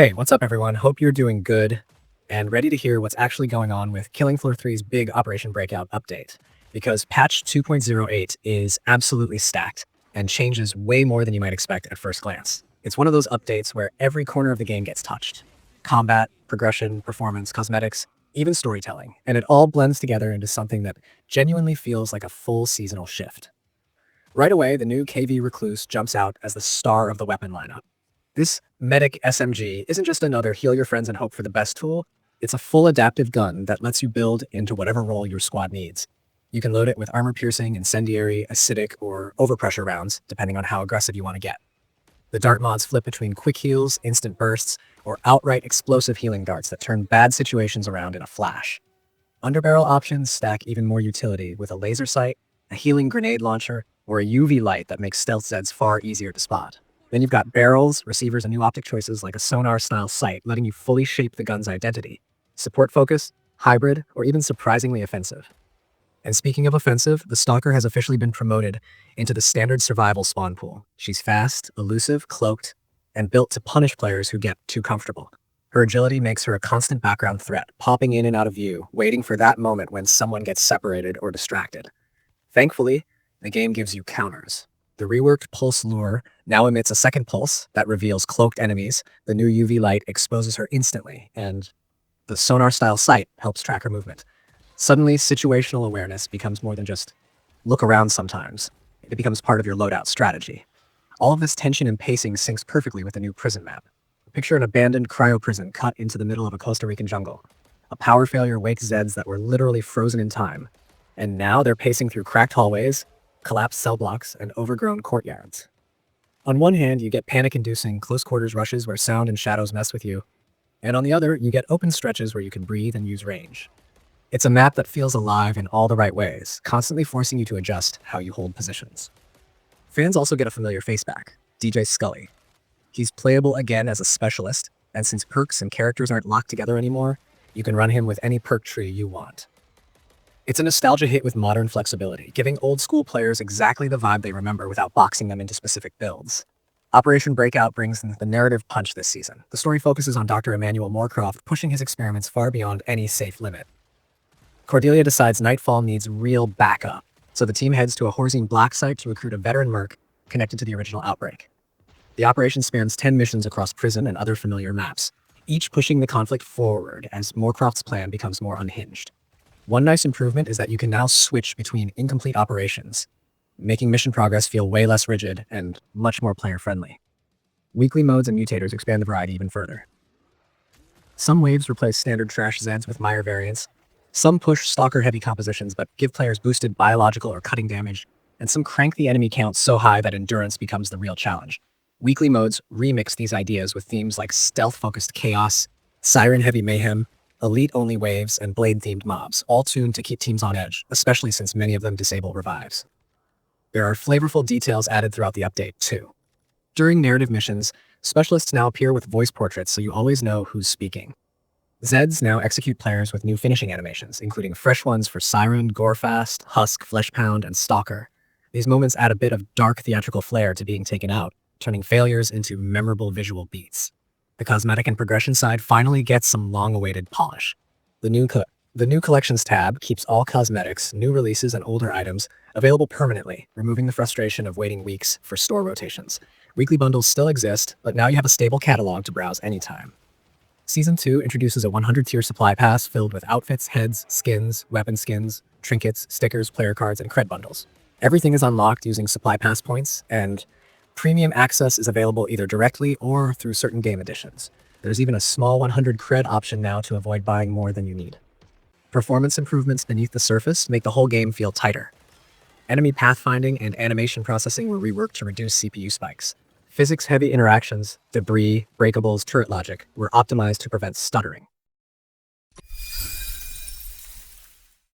Hey, what's up everyone? Hope you're doing good and ready to hear what's actually going on with Killing Floor 3's big Operation Breakout update. Because patch 2.08 is absolutely stacked and changes way more than you might expect at first glance. It's one of those updates where every corner of the game gets touched. Combat, progression, performance, cosmetics, even storytelling. And it all blends together into something that genuinely feels like a full seasonal shift. Right away, the new KV Recluse jumps out as the star of the weapon lineup. This Medic SMG isn't just another heal your friends and hope for the best tool, it's a full adaptive gun that lets you build into whatever role your squad needs. You can load it with armor-piercing, incendiary, acidic, or overpressure rounds, depending on how aggressive you want to get. The dart mods flip between quick heals, instant bursts, or outright explosive healing darts that turn bad situations around in a flash. Underbarrel options stack even more utility with a laser sight, a healing grenade launcher, or a UV light that makes stealth Zeds far easier to spot. Then you've got barrels, receivers, and new optic choices like a sonar-style sight, letting you fully shape the gun's identity. Support focus, hybrid, or even surprisingly offensive. And speaking of offensive, the Stalker has officially been promoted into the standard survival spawn pool. She's fast, elusive, cloaked, and built to punish players who get too comfortable. Her agility makes her a constant background threat, popping in and out of view, waiting for that moment when someone gets separated or distracted. Thankfully, the game gives you counters. The reworked Pulse Lure now emits a second pulse that reveals cloaked enemies, the new UV light exposes her instantly, and the sonar-style sight helps track her movement. Suddenly, situational awareness becomes more than just look around sometimes. It becomes part of your loadout strategy. All of this tension and pacing syncs perfectly with the new prison map. Picture an abandoned cryo prison cut into the middle of a Costa Rican jungle. A power failure wakes Zeds that were literally frozen in time, and now they're pacing through cracked hallways, collapsed cell blocks, and overgrown courtyards. On one hand, you get panic-inducing close-quarters rushes where sound and shadows mess with you, and on the other, you get open stretches where you can breathe and use range. It's a map that feels alive in all the right ways, constantly forcing you to adjust how you hold positions. Fans also get a familiar face back, DJ Scully. He's playable again as a specialist, and since perks and characters aren't locked together anymore, you can run him with any perk tree you want. It's a nostalgia hit with modern flexibility, giving old-school players exactly the vibe they remember without boxing them into specific builds. Operation Breakout brings the narrative punch this season. The story focuses on Dr. Emmanuel Moorcroft pushing his experiments far beyond any safe limit. Cordelia decides Nightfall needs real backup, so the team heads to a Horzine black site to recruit a veteran merc connected to the original outbreak. The operation spans 10 missions across prison and other familiar maps, each pushing the conflict forward as Moorcroft's plan becomes more unhinged. One nice improvement is that you can now switch between incomplete operations, making mission progress feel way less rigid and much more player-friendly. Weekly modes and mutators expand the variety even further. Some waves replace standard trash Zeds with Meyer variants. Some push Stalker-heavy compositions but give players boosted biological or cutting damage, and some crank the enemy count so high that endurance becomes the real challenge. Weekly modes remix these ideas with themes like stealth-focused chaos, siren-heavy mayhem, elite-only waves, and blade-themed mobs, all tuned to keep teams on edge, especially since many of them disable revives. There are flavorful details added throughout the update, too. During narrative missions, specialists now appear with voice portraits so you always know who's speaking. Zeds now execute players with new finishing animations, including fresh ones for Siren, Gorefast, Husk, Fleshpound, and Stalker. These moments add a bit of dark theatrical flair to being taken out, turning failures into memorable visual beats. The cosmetic and progression side finally gets some long-awaited polish. The new Collections tab keeps all cosmetics, new releases, and older items available permanently, removing the frustration of waiting weeks for store rotations. Weekly bundles still exist, but now you have a stable catalog to browse anytime. Season 2 introduces a 100-tier supply pass filled with outfits, heads, skins, weapon skins, trinkets, stickers, player cards, and cred bundles. Everything is unlocked using supply pass points, and premium access is available either directly or through certain game editions. There's even a small 100 cred option now to avoid buying more than you need. Performance improvements beneath the surface make the whole game feel tighter. Enemy pathfinding and animation processing were reworked to reduce CPU spikes. Physics-heavy interactions, debris, breakables, turret logic were optimized to prevent stuttering.